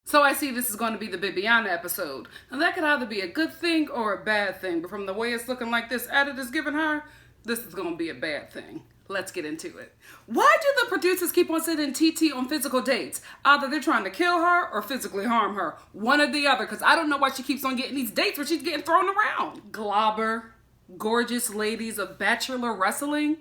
So I see this is going to be the Bibiana episode. Now that could either be a good thing or a bad thing, but from the way it's looking like this edit is giving her, this is going to be a bad thing. Let's get into it. Why do the producers keep on sending TT on physical dates? Either they're trying to kill her or physically harm her. One or the other, because I don't know why she keeps on getting these dates where she's getting thrown around. Globber, gorgeous ladies of Bachelor wrestling.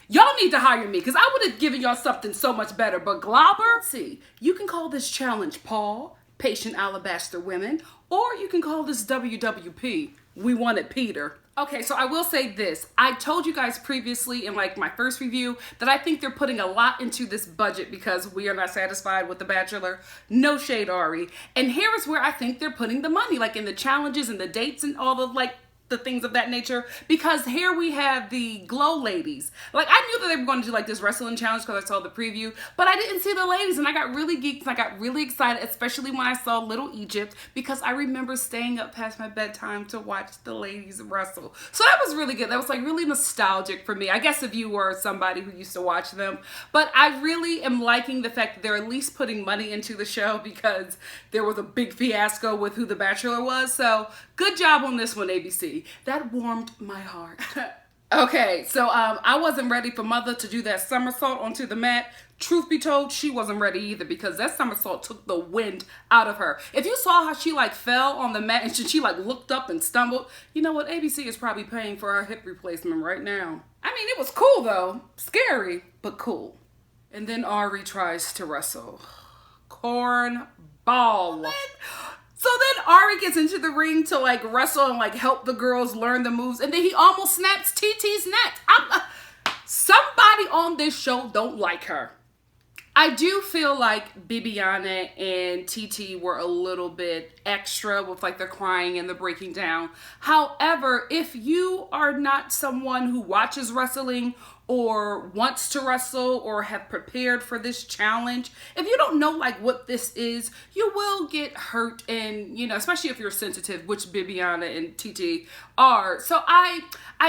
Y'all need to hire me, because I would have given y'all something so much better. But Globber, see, you can call this challenge Paul, Patient Alabaster Women, or you can call this WWP, We Wanted Peter. Okay, so I will say this. I told you guys previously in like my first review that I think they're putting a lot into this budget because we are not satisfied with The Bachelor. No shade, Ari. And here is where I think they're putting the money, like in the challenges and the dates and all the like the things of that nature, because here we have the glow ladies. Like, I knew that they were going to do like this wrestling challenge because I saw the preview, but I didn't see the ladies, and I got really geeked and I got really excited, especially when I saw Little Egypt, because I remember staying up past my bedtime to watch the ladies wrestle. So that was really good. That was like really nostalgic for me, I guess, if you were somebody who used to watch them. But I really am liking the fact that they're at least putting money into the show, because there was a big fiasco with who The Bachelor was. So good job on this one, ABC. That warmed my heart. Okay, so I wasn't ready for Mother to do that somersault onto the mat. Truth be told, she wasn't ready either, because that somersault took the wind out of her. If you saw how she like fell on the mat and she like looked up and stumbled, you know what? ABC is probably paying for her hip replacement right now. I mean, it was cool though. Scary, but cool. And then Ari tries to wrestle. Cornball. So then Ari gets into the ring to like wrestle and like help the girls learn the moves, and then he almost snaps TT's neck. Somebody on this show don't like her. I do feel like Bibiana and TT were a little bit extra with like the crying and the breaking down. However, if you are not someone who watches wrestling or wants to wrestle or have prepared for this challenge, if you don't know like what this is, you will get hurt, and you know, especially if you're sensitive, which Bibiana and TT are. So I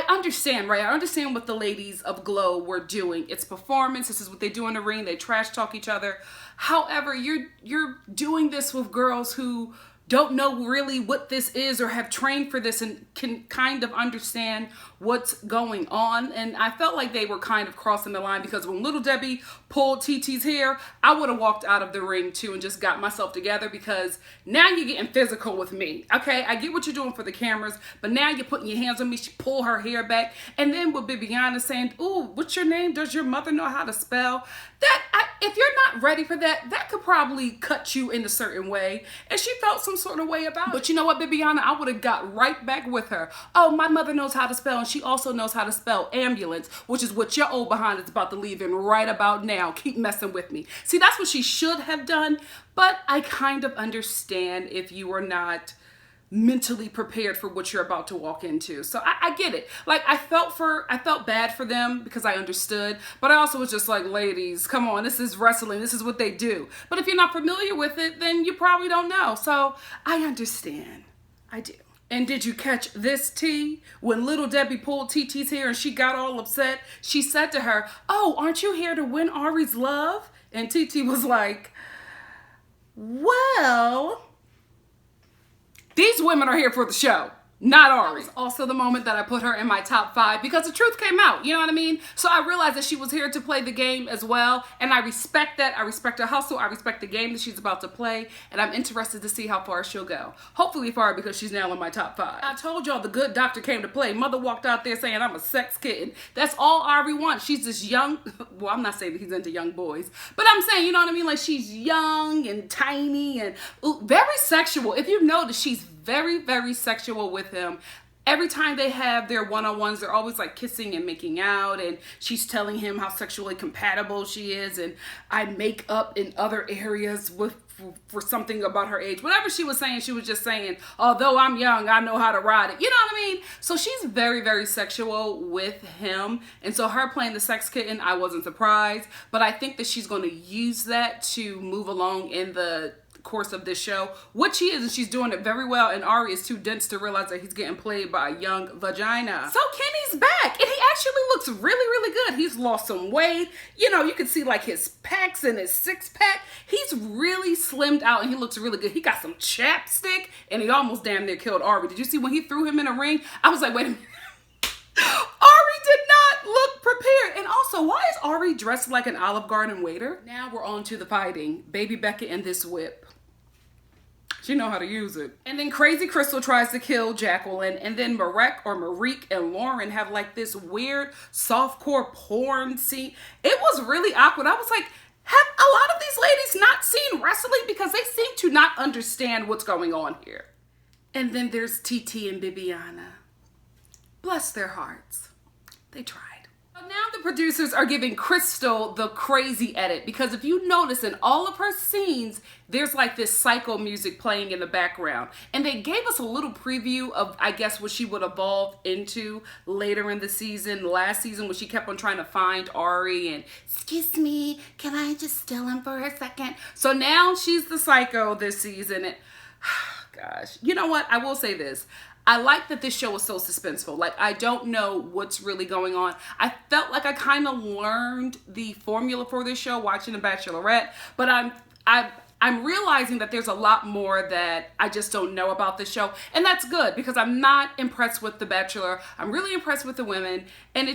understand, right? I understand what the ladies of Glow were doing. It's performance. This is what they do in the ring. They trash talk each other. However, you're doing this with girls who don't know really what this is or have trained for this and can kind of understand what's going on. And I felt like they were kind of crossing the line, because when Little Debbie pulled TT's hair, I would have walked out of the ring too and just got myself together, because now you're getting physical with me. Okay, I get what you're doing for the cameras, but now you're putting your hands on me. She pulled her hair back. And then with Bibiana saying, "Ooh, what's your name? Does your mother know how to spell?" If you're not ready for that, that could probably cut you in a certain way. And she felt some sort of way about it. But you know what, Bibiana? I would have got right back with her. Oh, my mother knows how to spell, and she also knows how to spell ambulance, which is what your old behind is about to leave in right about now. Keep messing with me. See, that's what she should have done. But I kind of understand if you are not mentally prepared for what you're about to walk into. So I get it. Like, I felt bad for them because I understood, but I also was just like, ladies, come on, this is wrestling. This is what they do. But if you're not familiar with it, then you probably don't know. So I understand. I do. And did you catch this, T? When Little Debbie pulled TT's hair and she got all upset, she said to her, "Oh, aren't you here to win Ari's love?" And TT was like, "Well, these women are here for the show, not Ari." That was also the moment that I put her in my top 5, because the truth came out, you know what I mean? So I realized that she was here to play the game as well, and I respect that. I respect her hustle. I respect the game that she's about to play, and I'm interested to see how far she'll go. Hopefully far, because she's now in my top 5. I told y'all the good doctor came to play. Mother walked out there saying, "I'm a sex kitten." That's all Ari wants. She's this young, well, I'm not saying that he's into young boys, but I'm saying, you know what I mean? Like, she's young and tiny and very sexual. If you notice, she's very, very sexual with him. Every time they have their one-on-ones, they're always like kissing and making out, and she's telling him how sexually compatible she is, and I make up in other areas for something about her age. Whatever she was saying, she was just saying, although I'm young, I know how to ride it. You know what I mean? So she's very, very sexual with him. And so her playing the sex kitten, I wasn't surprised. But I think that she's going to use that to move along in the course of this show, which she is, and she's doing it very well, and Arie is too dense to realize that he's getting played by a young vagina. So Kenny's back, and he actually looks really, really good. He's lost some weight. You know, you can see like his pecs and his six-pack. He's really slimmed out, and he looks really good. He got some chapstick, and he almost damn near killed Arie. Did you see when he threw him in a ring? I was like, wait a minute. Arie did not look prepared. And also, why is Arie dressed like an Olive Garden waiter? Now we're on to the fighting. Baby Becca and this whip. She know how to use it. And then Crazy Crystal tries to kill Jacqueline. And then Marique and Lauren have like this weird softcore porn scene. It was really awkward. I was like, have a lot of these ladies not seen wrestling? Because they seem to not understand what's going on here. And then there's TT and Bibiana. Bless their hearts. They tried. But now the producers are giving Crystal the crazy edit, because if you notice in all of her scenes, there's like this psycho music playing in the background. And they gave us a little preview of, I guess, what she would evolve into later in the season. Last season, when she kept on trying to find Arie and, excuse me, can I just steal him for a second? So now she's the psycho this season. And, gosh, you know what? I will say this. I like that this show was so suspenseful. Like, I don't know what's really going on. I felt like I kind of learned the formula for this show watching The Bachelorette, but I'm realizing that there's a lot more that I just don't know about this show, and that's good, because I'm not impressed with The Bachelor. I'm really impressed with the women, and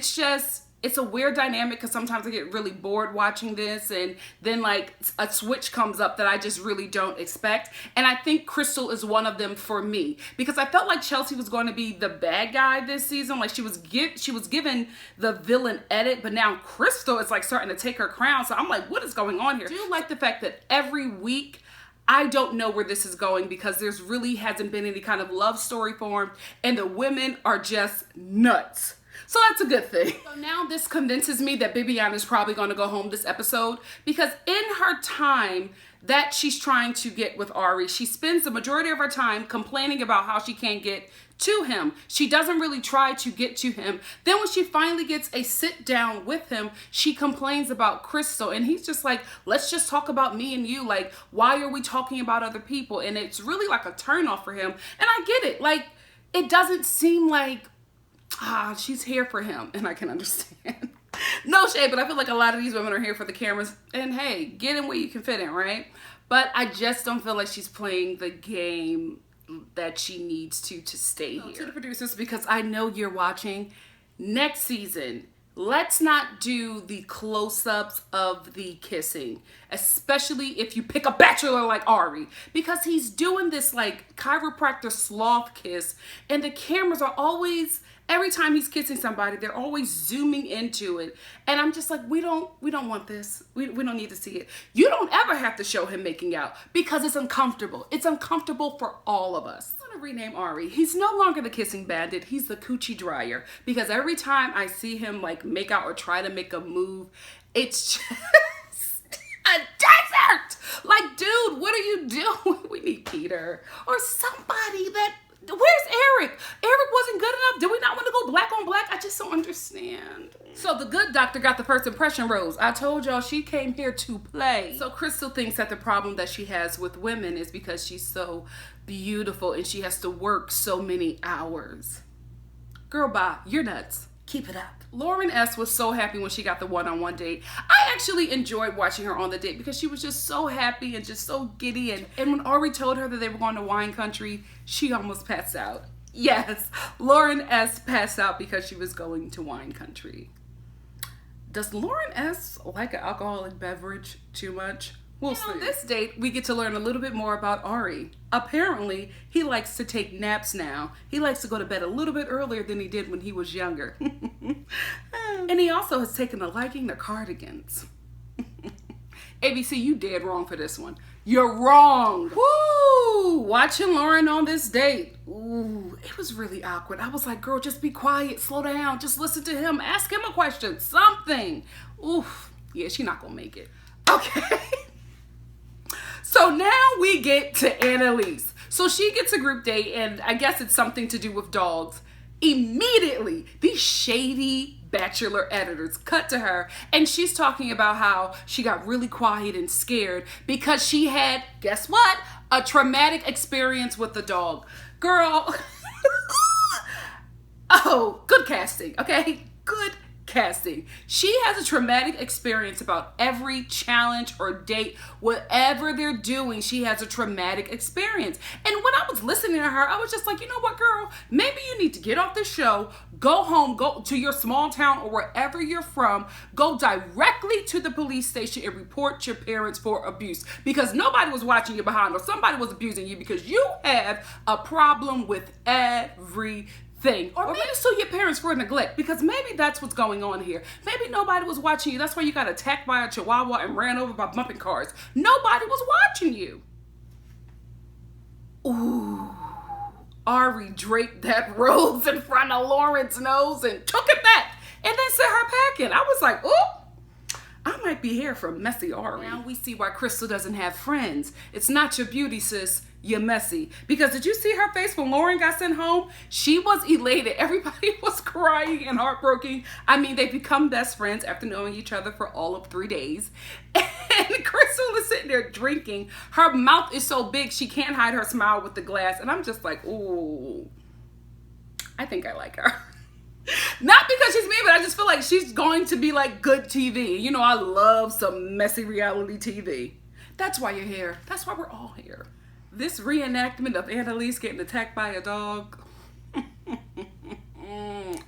it's a weird dynamic, because sometimes I get really bored watching this, and then like a switch comes up that I just really don't expect. And I think Crystal is one of them for me, because I felt like Chelsea was going to be the bad guy this season. Like she was given the villain edit, but now Crystal is like starting to take her crown. So I'm like, what is going on here? I do like the fact that every week I don't know where this is going, because there's really hasn't been any kind of love story formed, and the women are just nuts. So that's a good thing. So now this convinces me that Bibiana is probably going to go home this episode, because in her time that she's trying to get with Arie, she spends the majority of her time complaining about how she can't get to him. She doesn't really try to get to him. Then when she finally gets a sit down with him, she complains about Crystal, and he's just like, let's just talk about me and you. Like, why are we talking about other people? And it's really like a turnoff for him. And I get it. Like, it doesn't seem like she's here for him, and I can understand. No shade, but I feel like a lot of these women are here for the cameras, and hey, get in where you can fit in, right? But I just don't feel like she's playing the game that she needs to stay here. To the producers, because I know you're watching, next season, let's not do the close-ups of the kissing, especially if you pick a bachelor like Arie, because he's doing this like chiropractor sloth kiss, and the cameras are always, every time he's kissing somebody, they're always zooming into it. And I'm just like, we don't want this. We don't need to see it. You don't ever have to show him making out, because it's uncomfortable. It's uncomfortable for all of us. I'm gonna rename Arie. He's no longer the kissing bandit. He's the coochie dryer, because every time I see him like make out or try to make a move, it's just a desert. Like, dude, what are you doing? We need Peter or somebody that, where's Eric? Eric wasn't good enough. Do we not want to go black on black? I just don't understand. So the good doctor got the first impression rose. I told y'all she came here to play. So Crystal thinks that the problem that she has with women is because she's so beautiful and she has to work so many hours. Girl, bye. You're nuts. Keep it up. Lauren S. was so happy when she got the one-on-one date. I actually enjoyed watching her on the date, because she was just so happy and just so giddy. And when Arie told her that they were going to wine country, she almost passed out. Yes, Lauren S. passed out because she was going to wine country. Does Lauren S. like an alcoholic beverage too much? We'll see. On this date, we get to learn a little bit more about Arie. Apparently, he likes to take naps now. He likes to go to bed a little bit earlier than he did when he was younger. And he also has taken a liking to cardigans. ABC, you dead wrong for this one. You're wrong. Woo! Watching Lauren on this date. Ooh, it was really awkward. I was like, girl, just be quiet. Slow down. Just listen to him. Ask him a question. Something. Oof. Yeah, she's not gonna make it. Okay. So now we get to Annalise. So she gets a group date, and I guess it's something to do with dogs. Immediately, these shady Bachelor editors. Cut to her, and she's talking about how she got really quiet and scared because she had, guess what? A traumatic experience with the dog. Girl. Oh, good casting, okay? Good casting. She has a traumatic experience about every challenge or date, whatever they're doing, she has a traumatic experience. And when I was listening to her, I was just like, you know what, girl? Maybe you need to get off this show, go home, go to your small town or wherever you're from, go directly to the police station and report your parents for abuse, because nobody was watching you behind or somebody was abusing you, because you have a problem with everything. Or maybe sue your parents for neglect, because maybe that's what's going on here. Maybe nobody was watching you. That's why you got attacked by a chihuahua and ran over by bumping cars. Nobody was watching you. Ooh. Arie draped that rose in front of Lauren's nose and took it back and then sent her packing. I was like, ooh, I might be here for messy Arie. Now we see why Crystal doesn't have friends. It's not your beauty, sis. You're messy. Because did you see her face when Lauren got sent home? She was elated. Everybody was crying and heartbroken. I mean, they become best friends after knowing each other for all of 3 days. And Crystal is sitting there drinking. Her mouth is so big, she can't hide her smile with the glass. And I'm just like, ooh, I think I like her. Not because she's mean, but I just feel like she's going to be like good TV. You know, I love some messy reality TV. That's why you're here. That's why we're all here. This reenactment of Annalise getting attacked by a dog.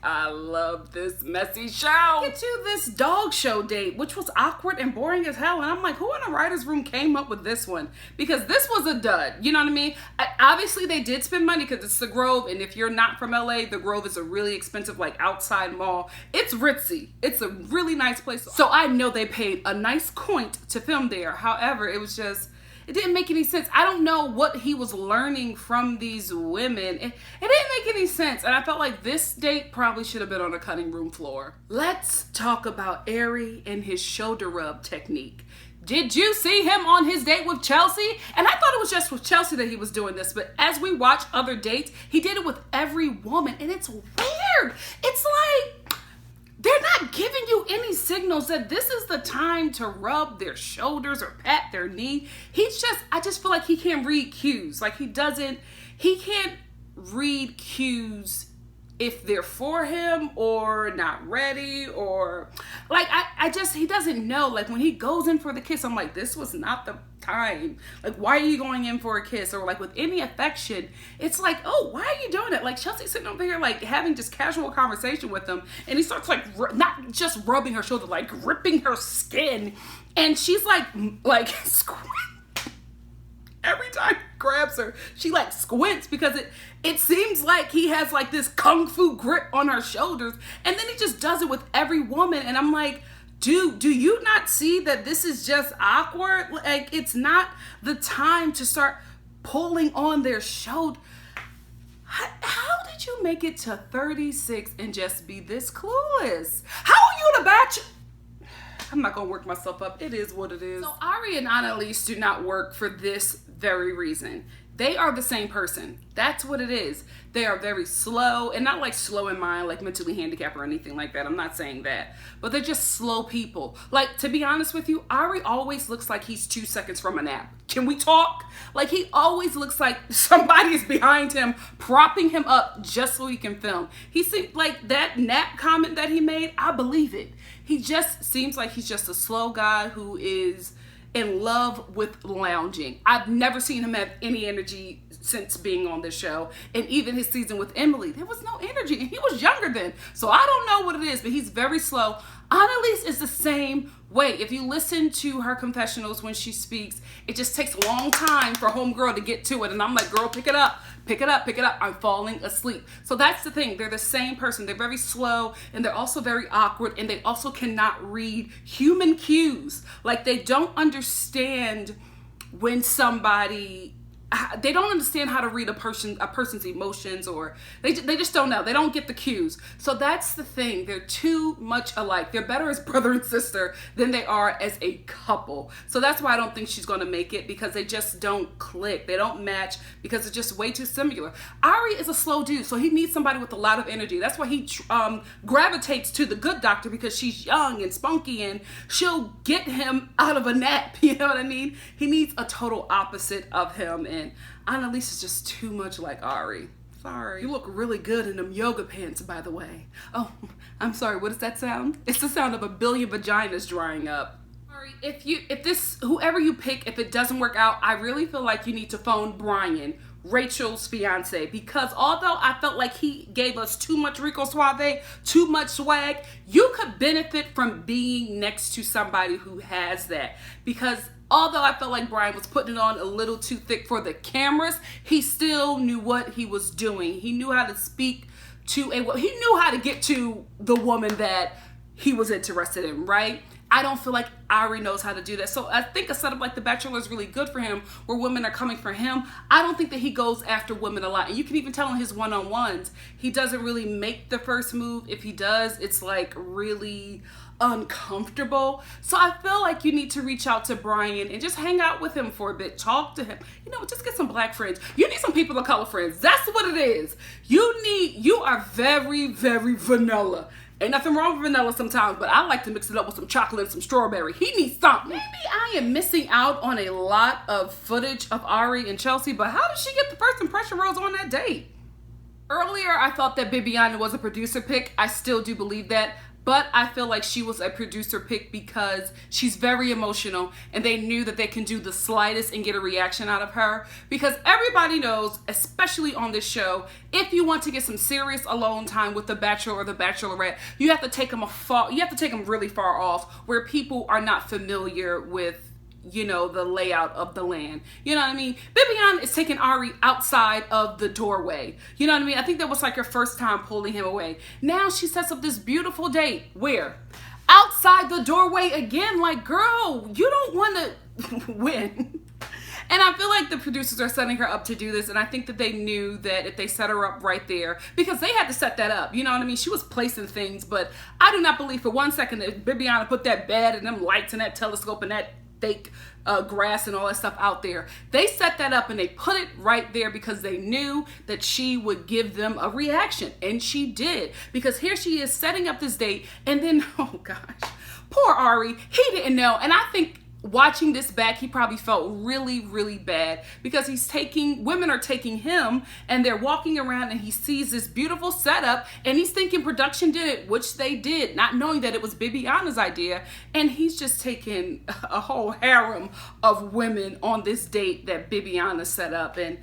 I love this messy show. Get to this dog show date, which was awkward and boring as hell. And I'm like, who in the writer's room came up with this one? Because this was a dud. You know what I mean? Obviously, they did spend money because it's the Grove. And if you're not from LA, the Grove is a really expensive, like, outside mall. It's ritzy. It's a really nice place. So I know they paid a nice coin to film there. However, it was just... it didn't make any sense. I don't know what he was learning from these women. It didn't make any sense. And I felt like this date probably should have been on a cutting room floor. Let's talk about Arie and his shoulder rub technique. Did you see him on his date with Chelsea? And I thought it was just with Chelsea that he was doing this. But as we watch other dates, he did it with every woman. And it's weird. It's like... they're not giving you any signals that this is the time to rub their shoulders or pat their knee. I just feel like he can't read cues. Like he can't read cues if they're for him or not ready, or like, he doesn't know. Like when he goes in for the kiss, I'm like, this was not the time. Like, why are you going in for a kiss? Or like with any affection, it's like, oh, why are you doing it? Like Chelsea's sitting over here like having just casual conversation with him, and he starts like not just rubbing her shoulder, like gripping her skin, and she's like every time he grabs her, she like squints because it seems like he has like this kung fu grip on her shoulders, and then he just does it with every woman, and I'm like, dude, do you not see that this is just awkward? Like, it's not the time to start pulling on their shoulder. How did you make it to 36 and just be this clueless? How are you the Bachelor? I'm not gonna work myself up. It is what it is. So Arie and Annalise do not work for this very reason. They are the same person. That's what it is. They are very slow, and not like slow in mind, like mentally handicapped or anything like that. I'm not saying that. But they're just slow people. Like, to be honest with you, Arie always looks like he's 2 seconds from a nap. Can we talk? Like, he always looks like somebody is behind him, propping him up just so he can film. He seemed like that nap comment that he made, I believe it. He just seems like he's just a slow guy who is in love with lounging. I've never seen him have any energy since being on this show. And even his season with Emily, there was no energy. And he was younger then. So I don't know what it is, but he's very slow. Annalise is the same way. If you listen to her confessionals when she speaks, it just takes a long time for homegirl to get to it. And I'm like, girl, pick it up. Pick it up, pick it up. I'm falling asleep. So that's the thing. They're the same person. They're very slow, and they're also very awkward, and they also cannot read human cues. Like, they don't understand when somebody they don't understand how to read a person's emotions, or they just don't know. They don't get the cues. So that's the thing. They're too much alike. They're better as brother and sister than they are as a couple. So that's why I don't think she's going to make it, because they just don't click. They don't match because it's just way too similar. Arie is a slow dude, so he needs somebody with a lot of energy. That's why he gravitates to the good doctor, because she's young and spunky and she'll get him out of a nap. You know what I mean? He needs a total opposite of him, and Annalise is just too much like Arie. Sorry. You look really good in them yoga pants, by the way. Oh, I'm sorry, what does that sound? It's the sound of a billion vaginas drying up. Sorry, whoever you pick, if it doesn't work out, I really feel like you need to phone Brian, Rachel's fiance, because although I felt like he gave us too much Rico Suave, too much swag, you could benefit from being next to somebody who has that. Because although I felt like Brian was putting it on a little too thick for the cameras, he still knew what he was doing. He knew how to speak to he knew how to get to the woman that he was interested in, right? I don't feel like Arie knows how to do that. So I think a setup like The Bachelor is really good for him, where women are coming for him. I don't think that he goes after women a lot. And you can even tell in his one-on-ones, he doesn't really make the first move. If he does, it's like really uncomfortable. So I feel like you need to reach out to Brian and just hang out with him for a bit. Talk to him. You know, just get some black friends. You need some people of color friends. That's what it is. You are very, very vanilla. Ain't nothing wrong with vanilla sometimes, but I like to mix it up with some chocolate and some strawberry. He needs something. Maybe I am missing out on a lot of footage of Arie and Chelsea, but how did she get the first impression rose on that date? Earlier, I thought that Bibiana was a producer pick. I still do believe that. But I feel like she was a producer pick because she's very emotional, and they knew that they can do the slightest and get a reaction out of her. Because everybody knows, especially on this show, if you want to get some serious alone time with the Bachelor or the Bachelorette, you have to take them really far off, where people are not familiar with, you know, the layout of the land. You know what I mean? Bibiana is taking Arie outside of the doorway. You know what I mean? I think that was like her first time pulling him away. Now she sets up this beautiful date. Where? Outside the doorway again. Like, girl, you don't want to win. And I feel like the producers are setting her up to do this, and I think that they knew that if they set her up right there, because they had to set that up, you know what I mean? She was placing things, but I do not believe for one second that Bibiana put that bed and them lights and that telescope and that fake grass and all that stuff out there. They set that up and they put it right there because they knew that she would give them a reaction, and she did, because here she is setting up this date, and then, oh gosh, poor Arie, he didn't know. And I think watching this back, he probably felt really, really bad, because women are taking him and they're walking around, and he sees this beautiful setup and he's thinking production did it, which they did, not knowing that it was Bibiana's idea. And he's just taking a whole harem of women on this date that Bibiana set up. And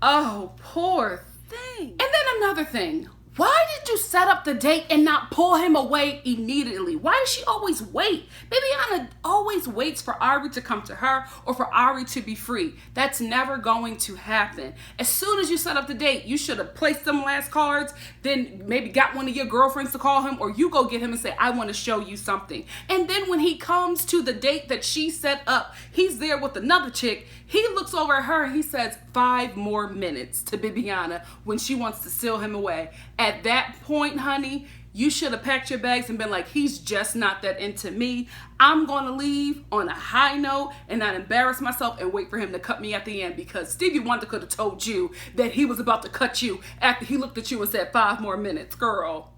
oh, poor thing. And then another thing. Why did you set up the date and not pull him away immediately? Why does she always wait? Bibiana always waits for Arie to come to her or for Arie to be free. That's never going to happen. As soon as you set up the date, you should have placed them last cards, then maybe got one of your girlfriends to call him, or you go get him and say, I want to show you something. And then when he comes to the date that she set up, he's there with another chick. He looks over at her and he says 5 more minutes to Bibiana when she wants to seal him away. At that point, honey, you should have packed your bags and been like, he's just not that into me. I'm going to leave on a high note and not embarrass myself and wait for him to cut me at the end, because Stevie Wonder could have told you that he was about to cut you after he looked at you and said 5 more minutes, girl.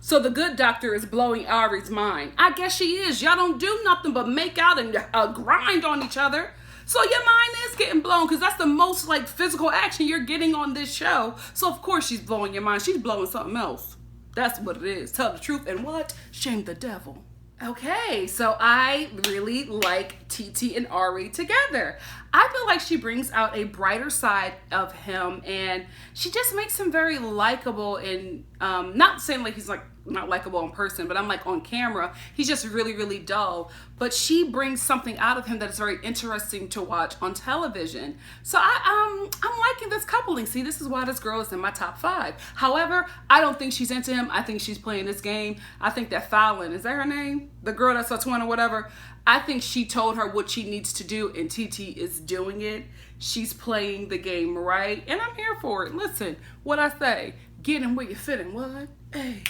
So the good doctor is blowing Arie's mind. I guess she is. Y'all don't do nothing but make out and grind on each other. So your mind is getting blown, because that's the most like physical action you're getting on this show. So of course she's blowing your mind. She's blowing something else. That's what it is. Tell the truth and what? Shame the devil. Okay, so I really like TT and Arie together. I feel like she brings out a brighter side of him, and she just makes him very likable. And not saying like he's like not likable in person, but I'm like on camera, he's just really, really dull. But she brings something out of him that is very interesting to watch on television. So I'm liking this couple. bubbling. See, this is why this girl is in my top 5. However, I don't think she's into him. I think she's playing this game. I think that Fallon, is that her name? The girl that's a twin or whatever. I think she told her what she needs to do, and TT is doing it. She's playing the game right, and I'm here for it. Listen, what I say, get him where you're fitting. What? Hey,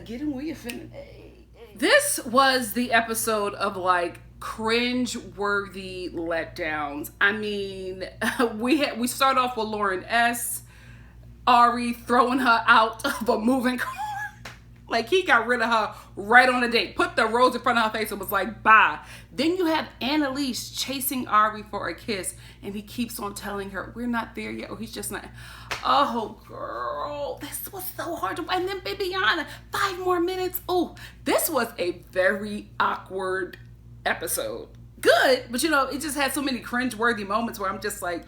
get him where you're fitting. Hey, hey. This was the episode of like cringe-worthy letdowns. I mean, we start off with Lauren S. Arie throwing her out of a moving car. Like, he got rid of her right on the date. Put the rose in front of her face and was like, bye. Then you have Annalise chasing Arie for a kiss. And he keeps on telling her, we're not there yet. Or he's just not. Oh, girl. This was so hard to. And then Bibiana, 5 more minutes. Oh, this was a very awkward episode. Good. But, you know, it just had so many cringe-worthy moments where I'm just like,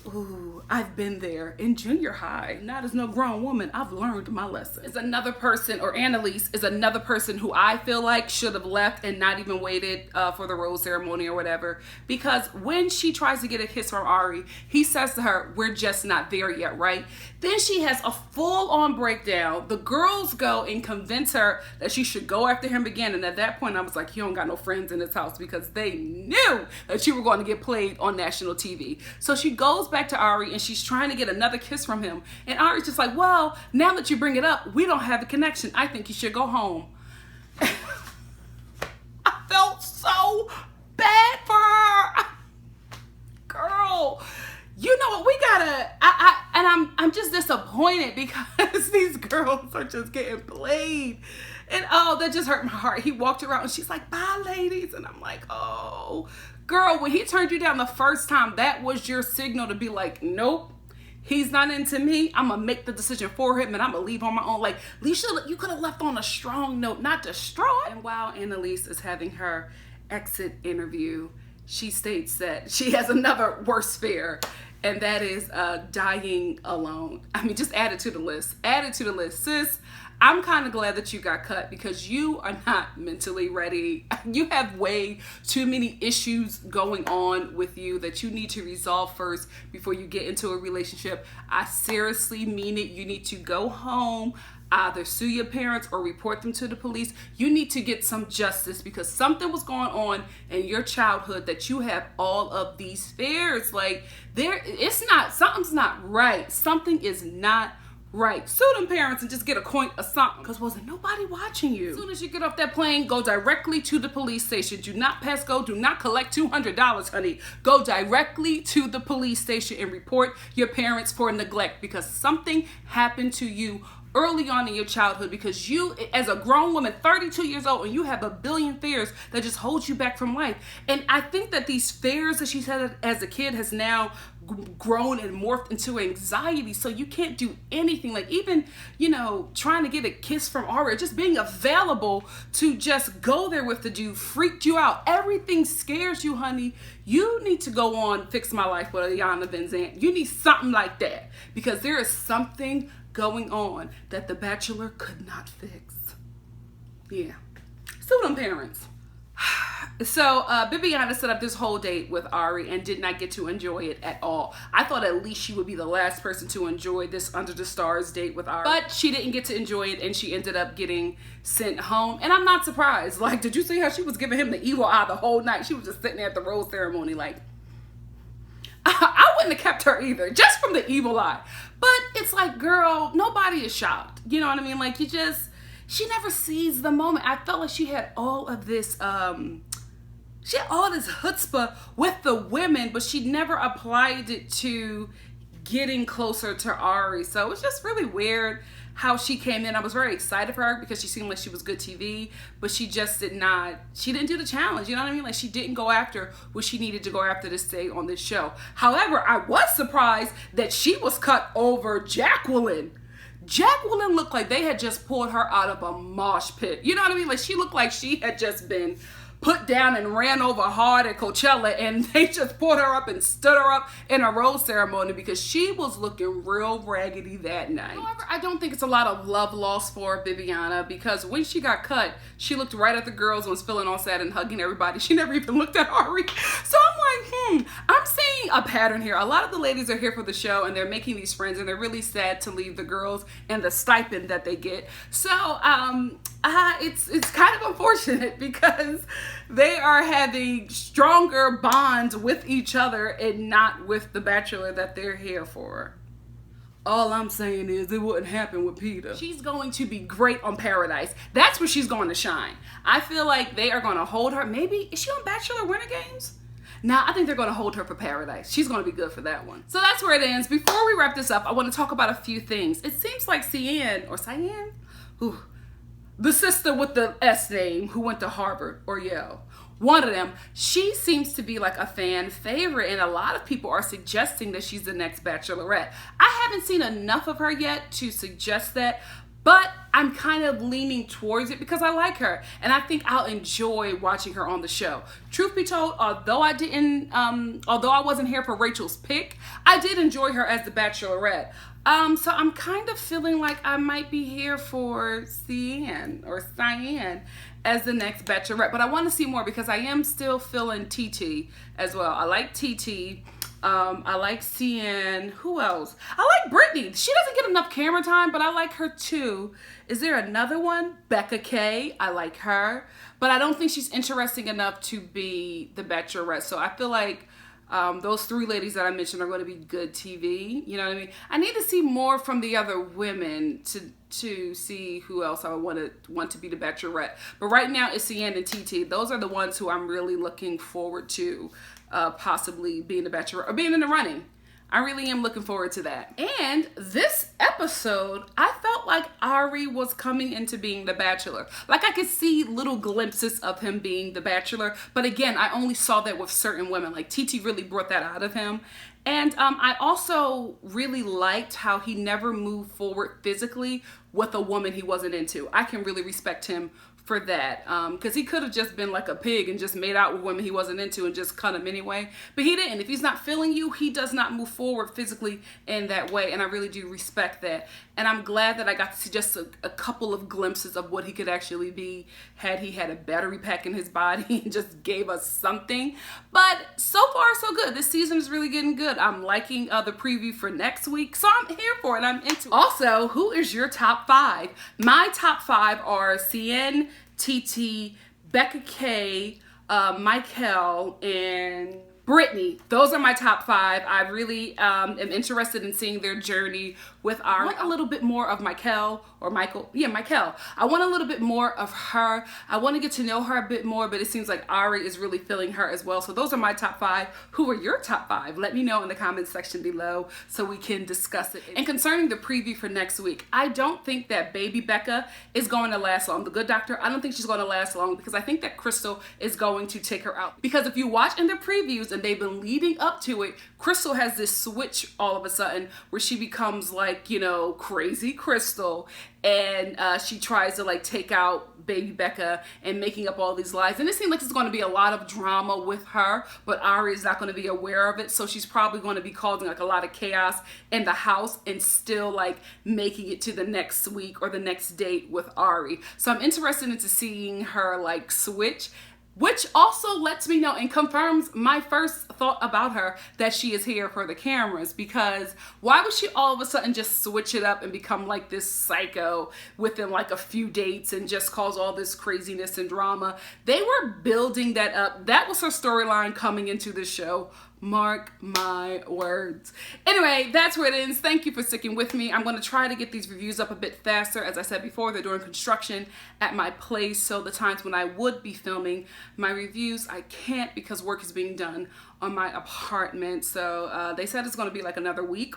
ooh, I've been there in junior high. Not as no grown woman, I've learned my lesson. Is another person, or Annalise is another person who I feel like should have left and not even waited for the rose ceremony or whatever. Because when she tries to get a kiss from Arie, he says to her, we're just not there yet, right? Then she has a full-on breakdown. The girls go and convince her that she should go after him again. And at that point, I was like, you don't got no friends in this house, because they knew that you were going to get played on national TV. So she goes back to Arie and she's trying to get another kiss from him. And Arie's just like, well, now that you bring it up, we don't have a connection. I think you should go home. I felt so bad for her. Girl, you know what? We gotta, I'm just disappointed because these girls are just getting played. And oh, that just hurt my heart. He walked around and she's like, bye, ladies. And I'm like, oh, girl, when he turned you down the first time, that was your signal to be like, nope, he's not into me. I'm going to make the decision for him and I'm going to leave on my own. Like, Leisha, you could have left on a strong note, not distraught. And while Annalise is having her exit interview, she states that she has another worst fear, and that is dying alone. I mean, just add it to the list. Add it to the list. Sis, I'm kind of glad that you got cut because you are not mentally ready. You have way too many issues going on with you that you need to resolve first before you get into a relationship. I seriously mean it. You need to go home, either sue your parents or report them to the police. You need to get some justice because something was going on in your childhood that you have all of these fears. Like, something's not right. Something is not right. Sue them parents and just get a coin or something, because wasn't nobody watching you. As soon as you get off that plane, go directly to the police station. Do not pass go. Do not collect $200, honey. Go directly to the police station and report your parents for neglect, because something happened to you early on in your childhood, because you, as a grown woman, 32 years old, and you have a billion fears that just hold you back from life. And I think that these fears that she's had as a kid has now grown and morphed into anxiety, so you can't do anything. Like, even, you know, trying to get a kiss from Arie, just being available to just go there with the dude freaked you out. Everything scares you, honey. You need to go on Fix My Life with Ayana Van Zandt. You need something like that, because there is something going on that the Bachelor could not fix. Yeah. Sue them parents. So Bibiana set up this whole date with Arie and did not get to enjoy it at all. I thought at least she would be the last person to enjoy this under the stars date with Arie, but she didn't get to enjoy it, and she ended up getting sent home. And I'm not surprised. Like, did you see how she was giving him the evil eye the whole night? She was just sitting there at the rose ceremony like, I wouldn't have kept her either, just from the evil eye. But it's like, girl, nobody is shocked. You know what I mean? Like, she never sees the moment. I felt like she had all of this, she had all this chutzpah with the women, but she never applied it to getting closer to Arie. So it was just really weird how she came in. I was very excited for her because she seemed like she was good TV, but she just she didn't do the challenge. You know what I mean? Like, she didn't go after what she needed to go after to stay on this show. However, I was surprised that she was cut over Jacqueline. Jacqueline looked like they had just pulled her out of a mosh pit. You know what I mean? Like, she looked like she had just been put down and ran over hard at Coachella, and they just pulled her up and stood her up in a rose ceremony because she was looking real raggedy that night. However, I don't think it's a lot of love lost for Bibiana, because when she got cut, she looked right at the girls and was feeling all sad and hugging everybody. She never even looked at Arie. So I'm like, I'm seeing a pattern here. A lot of the ladies are here for the show and they're making these friends and they're really sad to leave the girls and the stipend that they get. So it's kind of unfortunate because they are having stronger bonds with each other and not with the Bachelor that they're here for. All I'm saying is it wouldn't happen with Peter. She's going to be great on Paradise. That's where she's going to shine. I feel like they are going to hold her. Maybe, is she on Bachelor Winter Games? Nah, I think they're going to hold her for Paradise. She's going to be good for that one. So that's where it ends. Before we wrap this up, I want to talk about a few things. It seems like Cyan, the sister with the S name who went to Harvard or Yale, one of them, she seems to be like a fan favorite, and a lot of people are suggesting that she's the next Bachelorette. I haven't seen enough of her yet to suggest that, but I'm kind of leaning towards it because I like her, and I think I'll enjoy watching her on the show. Truth be told, although I wasn't here for Rachel's pick, I did enjoy her as the Bachelorette. So I'm kind of feeling like I might be here for Cyan as the next Bachelorette, but I want to see more because I am still feeling TT as well. I like TT. I like Cyan. Who else? I like Brittany. She doesn't get enough camera time, but I like her too. Is there another one? Becca K. I like her, but I don't think she's interesting enough to be the Bachelorette. So I feel like those three ladies that I mentioned are going to be good TV. You know what I mean? I need to see more from the other women to see who else I want to be the Bachelorette. But right now it's Cyan and TT. Those are the ones who I'm really looking forward to possibly being the Bachelorette or being in the running. I really am looking forward to that. And this episode, I felt like Arie was coming into being the Bachelor. Like I could see little glimpses of him being the Bachelor. But again, I only saw that with certain women. Like TT really brought that out of him. And I also really liked how he never moved forward physically with a woman he wasn't into. I can really respect him for that, because he could have just been like a pig and just made out with women he wasn't into and just cut him anyway, but he didn't. If he's not feeling you, he does not move forward physically in that way, and I really do respect that. And I'm glad that I got to see just a couple of glimpses of what he could actually be had he had a battery pack in his body and just gave us something. But so far so good. This season is really getting good. I'm liking the preview for next week, so I'm here for it. I'm into it. Also, who is your top 5? My top 5 are Cyan, TT, Becca K, Michael, and Brittany. Those are my top 5. I really am interested in seeing their journey with Arie. I want a little bit more of Michael. I want a little bit more of her. I want to get to know her a bit more, but it seems like Arie is really feeling her as well. So those are my top 5. Who are your top 5? Let me know in the comments section below so we can discuss it. And concerning the preview for next week, I don't think that baby Becca is going to last long. The Good Doctor, I don't think she's going to last long because I think that Crystal is going to take her out. Because if you watch in the previews and they've been leading up to it, Crystal has this switch all of a sudden where she becomes like, you know, crazy Crystal, and she tries to like take out baby Becca and making up all these lies. And it seems like there's going to be a lot of drama with her, but Arie is not going to be aware of it. So she's probably going to be causing like a lot of chaos in the house and still like making it to the next week or the next date with Arie. So I'm interested into seeing her like switch, which also lets me know and confirms my first thought about her, that she is here for the cameras. Because why would she all of a sudden just switch it up and become like this psycho within like a few dates and just cause all this craziness and drama? They were building that up. That was her storyline coming into the show. Mark my words. Anyway, that's where it ends. Thank you for sticking with me. I'm going to try to get these reviews up a bit faster. As I said before, they're doing construction at my place, so the times when I would be filming my reviews, I can't because work is being done on my apartment. So they said it's going to be like another week.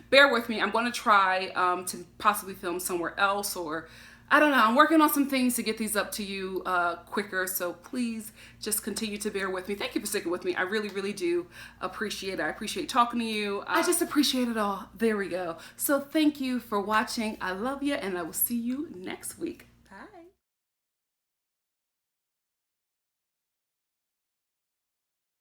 Bear with me. I'm going to try to possibly film somewhere else, or I don't know. I'm working on some things to get these up to you quicker, so please just continue to bear with me. Thank you for sticking with me. I really, really do appreciate it. I appreciate talking to you. I just appreciate it all. There we go. So thank you for watching. I love you, and I will see you next week.